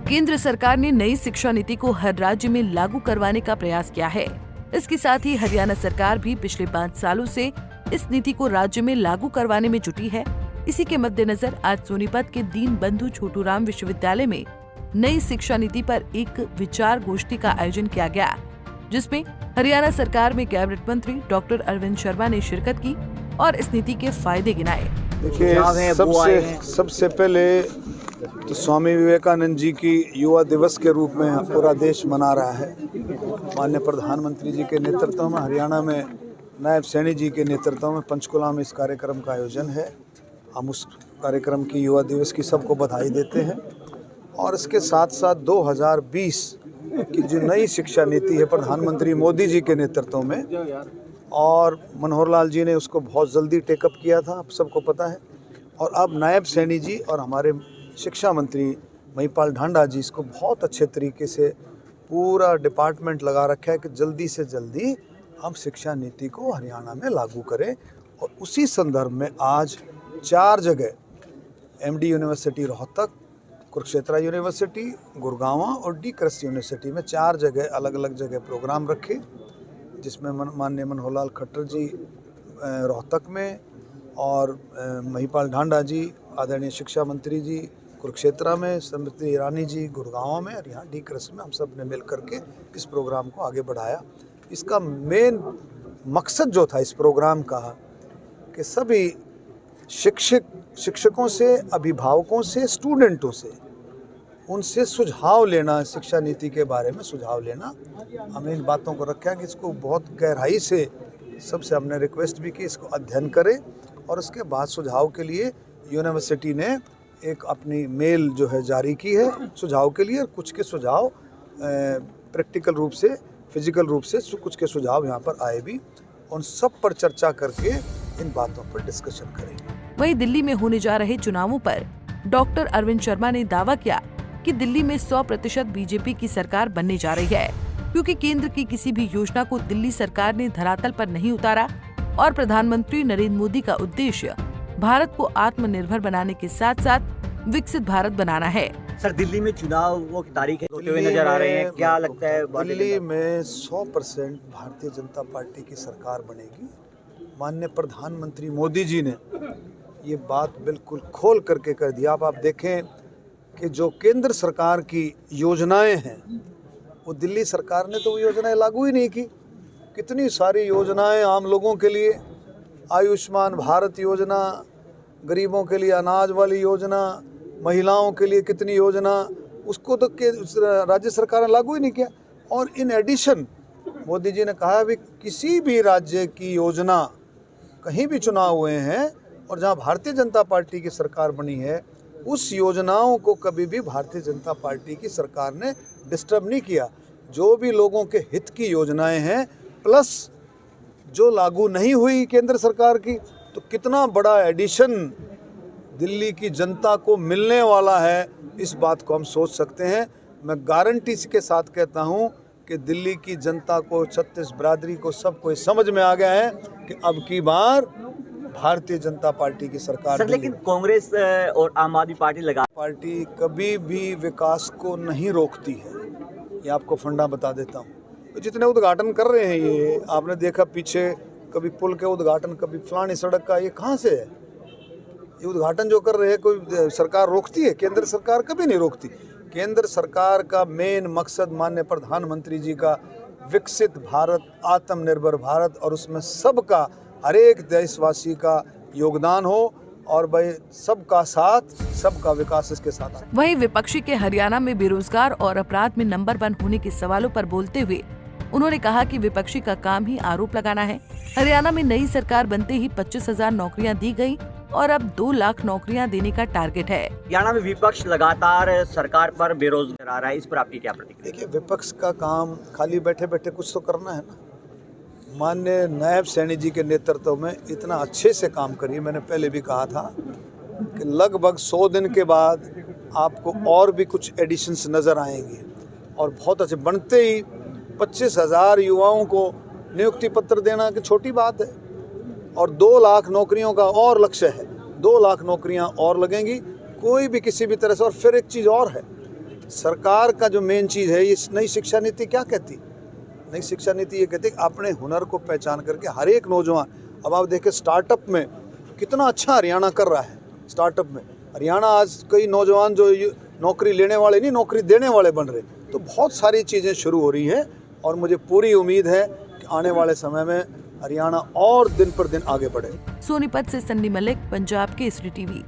केंद्र सरकार ने नई शिक्षा नीति को हर राज्य में लागू करवाने का प्रयास किया है। इसके साथ ही हरियाणा सरकार भी पिछले 5 सालों से इस नीति को राज्य में लागू करवाने में जुटी है। इसी के मद्देनजर आज सोनीपत के दीन बंधु छोटूराम विश्वविद्यालय में नई शिक्षा नीति पर एक विचार गोष्ठी का आयोजन किया गया, जिसमें हरियाणा सरकार में कैबिनेट मंत्री डॉक्टर अरविंद शर्मा ने शिरकत की और इस नीति के फायदे गिनाए। देखिए, सबसे पहले तो स्वामी विवेकानंद जी की युवा दिवस के रूप में पूरा देश मना रहा है। माननीय प्रधानमंत्री जी के नेतृत्व में हरियाणा में नायब सैनी जी के नेतृत्व में पंचकुला में इस कार्यक्रम का आयोजन है। हम उस कार्यक्रम की युवा दिवस की सबको बधाई देते हैं और इसके साथ साथ 2020 की जो नई शिक्षा नीति है प्रधानमंत्री मोदी जी के नेतृत्व में, और मनोहर लाल जी ने उसको बहुत जल्दी टेकअप किया था, आप सबको पता है। और अब नायब सैनी जी और हमारे शिक्षा मंत्री महिपाल ढांडा जी इसको बहुत अच्छे तरीके से पूरा डिपार्टमेंट लगा रखा है कि जल्दी से जल्दी हम शिक्षा नीति को हरियाणा में लागू करें। और उसी संदर्भ में आज 4 जगह MD university Rohtak, Kurukshetra university, Gurgaon और डी कृषि यूनिवर्सिटी में 4 जगह अलग अलग जगह प्रोग्राम रखे, जिसमें माननीय मनोहर लाल खट्टर जी रोहतक में और महिपाल ढांडा जी आदरणीय शिक्षा मंत्री जी कुरुक्षेत्र में, स्मृति ईरानी जी गुड़गांव में और यहाँ डी कृषि में हम सब ने मिल करके इस प्रोग्राम को आगे बढ़ाया। इसका मेन मकसद जो था इस प्रोग्राम का कि सभी शिक्षकों से, अभिभावकों से, स्टूडेंटों से, उनसे सुझाव लेना, शिक्षा नीति के बारे में सुझाव लेना। हमने इन बातों को रखा कि इसको बहुत गहराई से सबसे हमने रिक्वेस्ट भी की इसको अध्ययन करें और उसके बाद सुझाव के लिए यूनिवर्सिटी ने एक अपनी मेल जो है जारी की है सुझाव के लिए। कुछ के सुझाव प्रैक्टिकल रूप से, फिजिकल रूप से कुछ के सुझाव यहाँ पर आए भी, उन सब पर चर्चा करके इन बातों पर डिस्कशन करेंगे। वहीं दिल्ली में होने जा रहे चुनावों पर डॉक्टर अरविंद शर्मा ने दावा किया कि दिल्ली में 100% बीजेपी की सरकार बनने जा रही है, क्योंकि केंद्र की किसी भी योजना को दिल्ली सरकार ने धरातल पर नहीं उतारा और प्रधानमंत्री नरेंद्र मोदी का उद्देश्य भारत को आत्मनिर्भर बनाने के साथ साथ विकसित भारत बनाना है। सर, दिल्ली में चुनाव की तारीख होते हुए नजर आ रहे हैं, क्या लगता है? दिल्ली में 100% भारतीय जनता पार्टी की सरकार बनेगी। माननीय प्रधानमंत्री मोदी जी ने ये बात बिल्कुल खोल करके कर दिया। अब आप देखें कि जो केंद्र सरकार की योजनाएं हैं वो दिल्ली सरकार ने तो वो योजनाएं लागू ही नहीं की। कितनी सारी योजनाएं आम लोगों के लिए, आयुष्मान भारत योजना, गरीबों के लिए अनाज वाली योजना, महिलाओं के लिए कितनी योजना, उसको तो राज्य सरकार ने लागू ही नहीं किया। और इन एडिशन मोदी जी ने कहा भी किसी भी राज्य की योजना, कहीं भी चुनाव हुए हैं और जहां भारतीय जनता पार्टी की सरकार बनी है, उस योजनाओं को कभी भी भारतीय जनता पार्टी की सरकार ने डिस्टर्ब नहीं किया। जो भी लोगों के हित की योजनाएं हैं प्लस जो लागू नहीं हुई केंद्र सरकार की, तो कितना बड़ा एडिशन दिल्ली की जनता को मिलने वाला है, इस बात को हम सोच सकते हैं। मैं गारंटी के साथ कहता हूं कि दिल्ली की जनता को, छत्तीस बिरादरी को, सबको समझ में आ गया है कि अब की बार भारतीय जनता पार्टी की सरकार। सर, लेकिन कांग्रेस और आम आदमी पार्टी कभी भी विकास को नहीं रोकती है, ये आपको फंडा बता देता हूँ। तो जितने उद्घाटन कर रहे हैं ये आपने देखा पीछे, कभी पुल के उद्घाटन, कभी फलानी सड़क का, ये कहाँ से है? ये उद्घाटन जो कर रहे हैं कोई सरकार रोकती है? केंद्र सरकार कभी नहीं रोकती। केंद्र सरकार का मेन मकसद माननीय प्रधानमंत्री जी का विकसित भारत, आत्मनिर्भर भारत, और उसमें सबका, हर एक देशवासी का योगदान हो और भाई सबका साथ, सबका विकास इसके साथ। वहीं विपक्षी के हरियाणा में बेरोजगार और अपराध में नंबर 1 होने के सवालों पर बोलते हुए उन्होंने कहा कि विपक्षी का काम ही आरोप लगाना है। हरियाणा में नई सरकार बनते ही 25,000 नौकरियां दी गई और अब 2 लाख नौकरियां देने का टारगेट है। हरियाणा में विपक्ष लगातार सरकार पर बेरोजगार आ रहा है, इस पर आपकी क्या प्रतिक्रिया? देखिए, विपक्ष का काम खाली बैठे बैठे कुछ तो करना है ना। माननीय नायब सैनी जी के नेतृत्व में इतना अच्छे से काम करिए। मैंने पहले भी कहा था कि लगभग 100 दिन के बाद आपको और भी कुछ एडिशंस नज़र आएंगे और बहुत अच्छे बनते ही 25,000 युवाओं को नियुक्ति पत्र देना कि छोटी बात है। और 2 लाख नौकरियों का और लक्ष्य है, 2 लाख नौकरियां और लगेंगी, कोई भी किसी भी तरह से। और फिर एक चीज़ और है, सरकार का जो मेन चीज़ है, ये नई शिक्षा नीति क्या कहती? नई शिक्षा नीति ये कहती है कि अपने हुनर को पहचान करके हर एक नौजवान, अब आप देखें स्टार्टअप में कितना अच्छा हरियाणा कर रहा है। स्टार्टअप में हरियाणा आज कई नौजवान जो नौकरी लेने वाले नहीं, नौकरी देने वाले बन रहे। तो बहुत सारी चीज़ें शुरू हो रही हैं और मुझे पूरी उम्मीद है कि आने वाले समय में हरियाणा और दिन पर दिन आगे बढ़े। सोनीपत से सन्नी मलिक, पंजाब केसरी टीवी।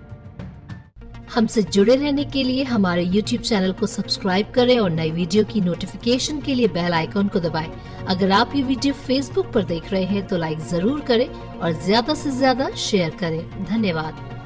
हमसे जुड़े रहने के लिए हमारे YouTube चैनल को सब्सक्राइब करें और नई वीडियो की नोटिफिकेशन के लिए बेल आइकॉन को दबाएं। अगर आप ये वीडियो Facebook पर देख रहे हैं तो लाइक जरूर करें और ज्यादा से ज्यादा शेयर करें। धन्यवाद।